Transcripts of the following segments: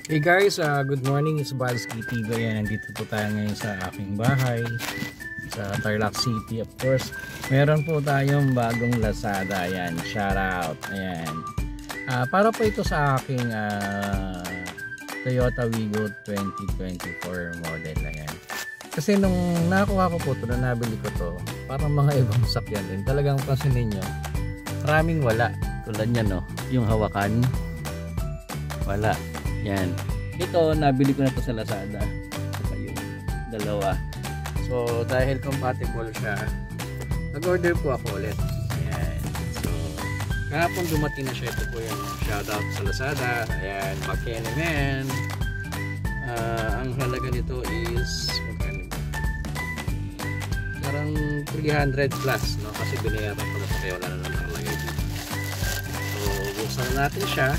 Hey guys, good morning. It's Balski TV. Ayan, nandito po tayo ngayon sa aking bahay sa Tarlac City. Of course, meron po tayong bagong Lazada. Ayan, shout out. Ayan. Para po ito sa aking Toyota Wigo 2024 model. Ayan. Kasi nung nakuha ko po ito, na nabili ko to, parang mga ibang sakyan din. Talagang pansin ninyo, maraming wala. Tulad niya, no? Yung hawakan, wala. Yan. Ito, nabili ko na to sa Lazada. Saka yung dalawa. So, dahil compatible siya, nag-order po ako ulit. Ayan. So, kahapon dumating na siya. Ito po yung shoutout sa Lazada. Ayan, McKenna Man. Ang halaga nito is parang 300 plus, no? Kasi binayaran ko na sa kaya wala na naman nakalagay dito. So, buksan natin siya.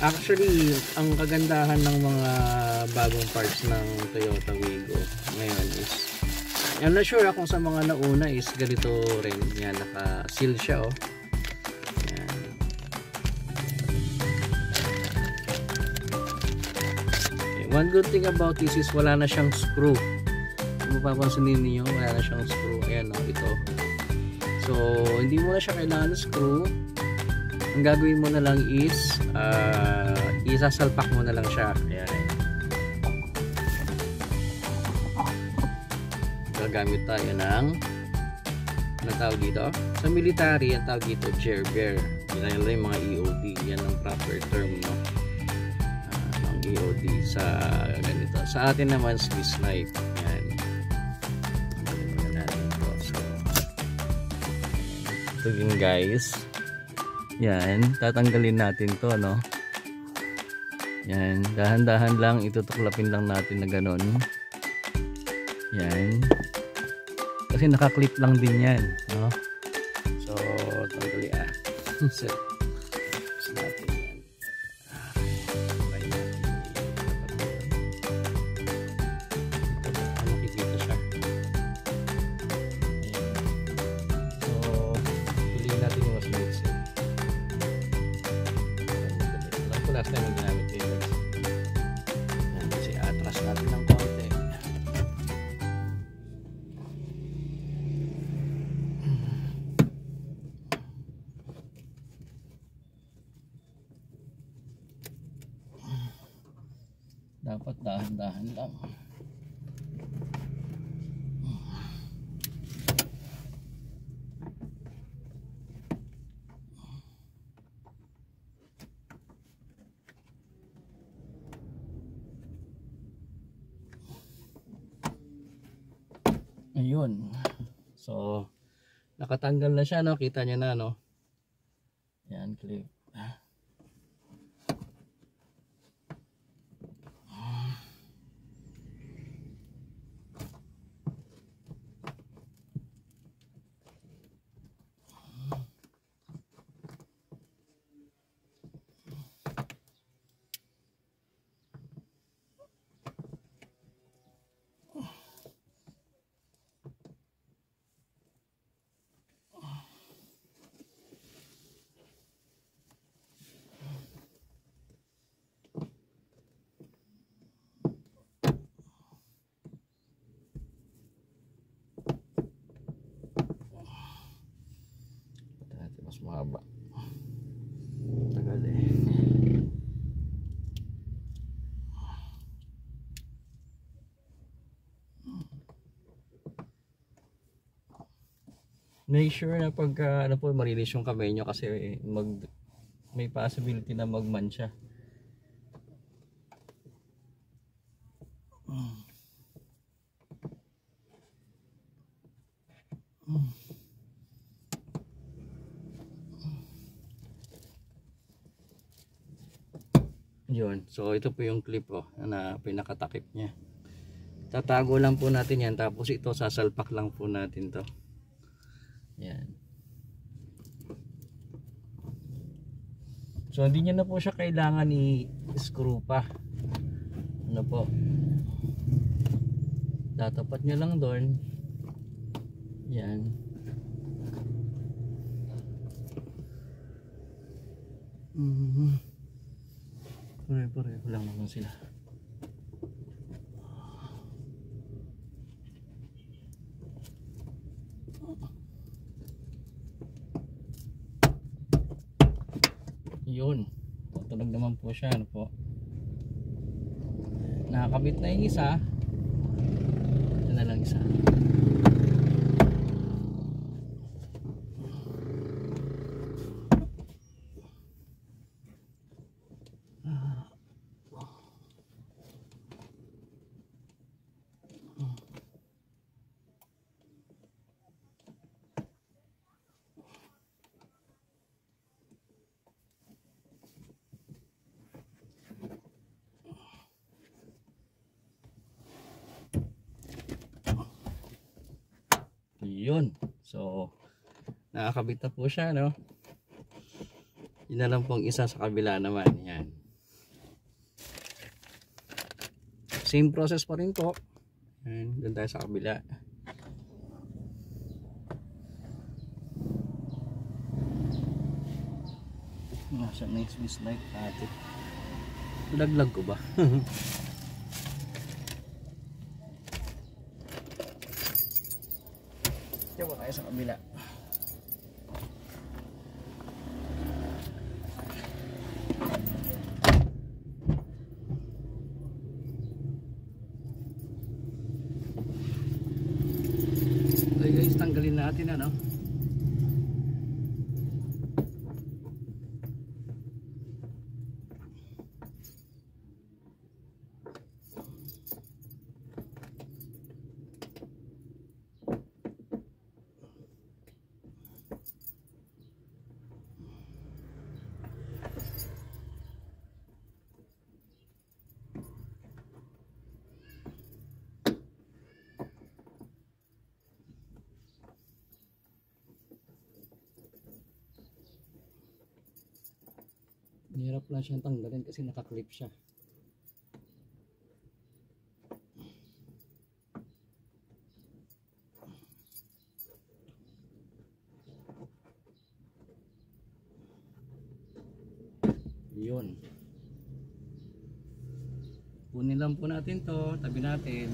Actually, ang kagandahan ng mga bagong parts ng Toyota Wigo ngayon is, I'm not sure kung sa mga nauna is ganito rin. Yan, naka-seal siya, oh. Yan. Okay, one good thing about this is wala na siyang screw. Kung mapapansinin niyo, wala na siyang screw. Ayan, oh, ito. So, hindi mo na siya kailangan screw. Ang gagawin mo na lang is isasalpak mo na lang siya. Ayan. Gagamit tayo ng ano tawag dito? Sa military, ang tawag dito Gerber. Yan yung mga EOD. Yan ang proper term, no? Ang EOD sa ganito. Sa atin naman, Swiss knife. Ayan. Ito yun, guys. Yan, tatanggalin natin to, no? Yan, dahan-dahan lang, itutuklapin lang natin na ganon. Yan. Kasi nakaklip lang din yan, no? So, tanggali so, natin yan. Nakikita siya. Ayan. So, piliin natin yung mas maiksi. Last time yung ginamit ko yun. Yan, kasi atras natin ng konti. Dapat dahan-dahan lang. Ayun. So, nakatanggal na siya, no? Kita niyo na, no? Yan, clip. Mas mahaba. Tagal eh. Make sure na pagka ano po, marilis yung kamay nyo kasi may possibility na magmansya. Yun. So ito po yung clip, oh, na pinakatakip niya. Tatago lang po natin yan, tapos ito sasalpak lang po natin to. Yan. So hindi niya na po siya kailangan i-screw pa. Ano po? Tatapat nyo lang doon. Yan. Pare-pareho lang naman sila. Yun. Tutunog naman po siya. Ano po? Nakakabit na yung isa. Ito na lang isa. Yun. So, nakakabit na po siya, no? Yun na lang pong isa sa kabila naman. Yan. Same process pa rin po. Yan. Doon tayo sa kabila. Nasa next Swiss light natin. Laglag ko ba? Diyan tayo sa kabila. Okay guys, tanggalin natin ano. Hirap lang siyang tanggalin kasi nakaklip siya. Yun. Kunin lang po natin to, tabi natin.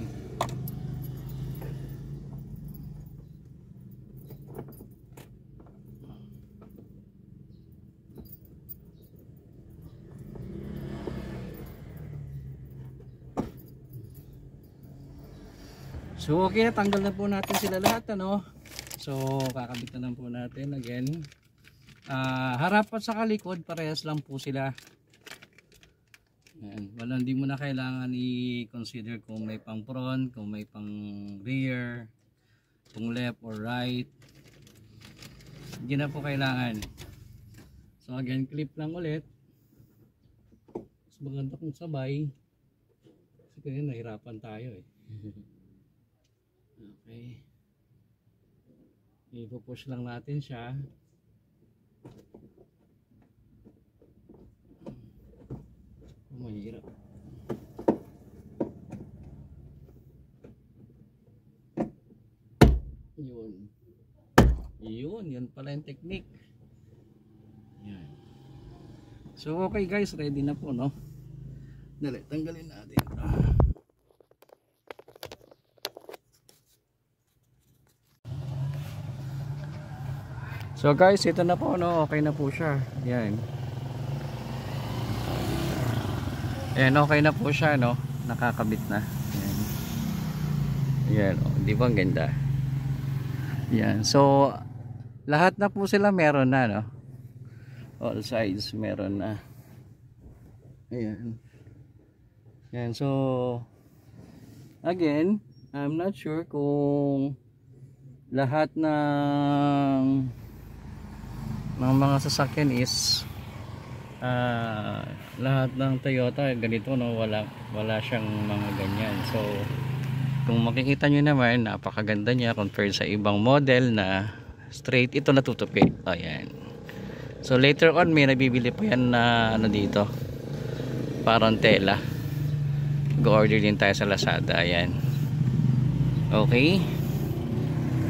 So okay, tanggal na po natin sila lahat ano. So kakabit na lang po natin again. Harap at saka likod parehas lang po sila. Yan. Hindi mo na kailangan i-consider kung may pang front, kung may pang rear, kung left or right. Hindi na po kailangan. So again, clip lang ulit. Mas maganda kung sabay. Kasi kaya nahirapan tayo eh. Okay. I-push lang natin siya. Mahirap. Yun. Yun pala yung technique. Yan. So okay guys, ready na po no. Dali, tanggalin natin. So guys, ito na po no, okay na po siya. Yan. Ayan, okay na po siya no, nakakabit na. Ayan. Ayan, oh, di ba ang ganda? Yan. So lahat na po sila meron na no. All sides meron na. Ayan. Yan, so again, I'm not sure kung lahat ng mga sasakyan is lahat ng Toyota ganito no, wala siyang mga ganyan. So kung makikita nyo naman, napakaganda niya compared sa ibang model na straight ito natutupi. Ayan. So later on may nabibili pa yan na ano dito, parang tela. Go-order din tayo sa Lazada. Ayan. Okay.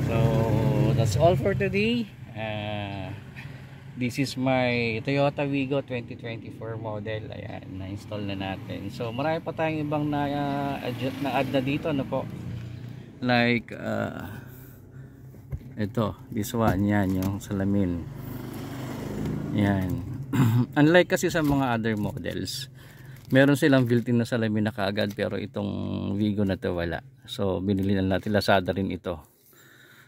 So that's all for today. This is my Toyota Wigo 2024 model. Ayan, na-install na natin. So marami pa tayong ibang na-add na dito, ano po, like ito, this one, yan, yung salamin. Yan. Unlike kasi sa mga other models, meron silang built-in na salamin na kaagad, pero itong Wigo na to wala. So binili na natin, Lazada rin ito.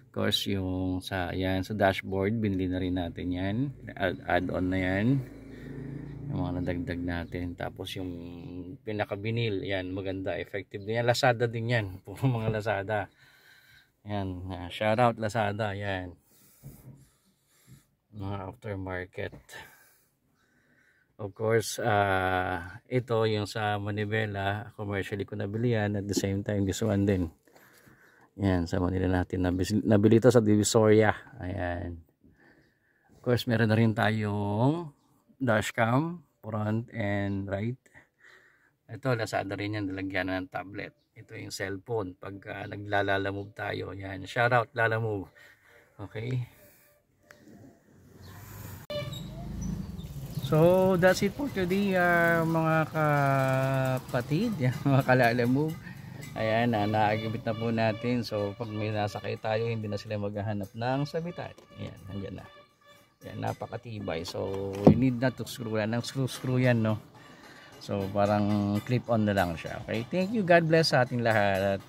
Of course, yung sa dashboard, binili na rin natin yan. Add-on na yan. Yung mga nadagdag natin. Tapos yung pinaka-binil, yan, maganda, effective din yan. Lazada din yan. Puro mga Lazada. Yan, shout out Lazada, yan. Mga aftermarket. Of course, ito yung sa Manibela, commercially ko nabili yan. At the same time, this one din. Yan, sa Manila natin. Nabili ito sa Divisoria. Ayan. Of course, meron na rin tayong dashcam, front and right. Ito, Lazada rin yan. Nalagyan na ng tablet. Ito yung cellphone. Pag naglalamove tayo. Yan, shout out Lalamove. Okay. So that's it for today, mga kapatid, mga Kalalamove. Ayan, naagibit na po natin. So pag may nasakay tayo, hindi na sila maghahanap ng sabitan. Ayan, nandiyan na. Ayan, napakatibay. So you need not to screw yan. Ang screw yan, no? So parang clip on na lang siya. Okay, thank you, God bless sa ating lahat.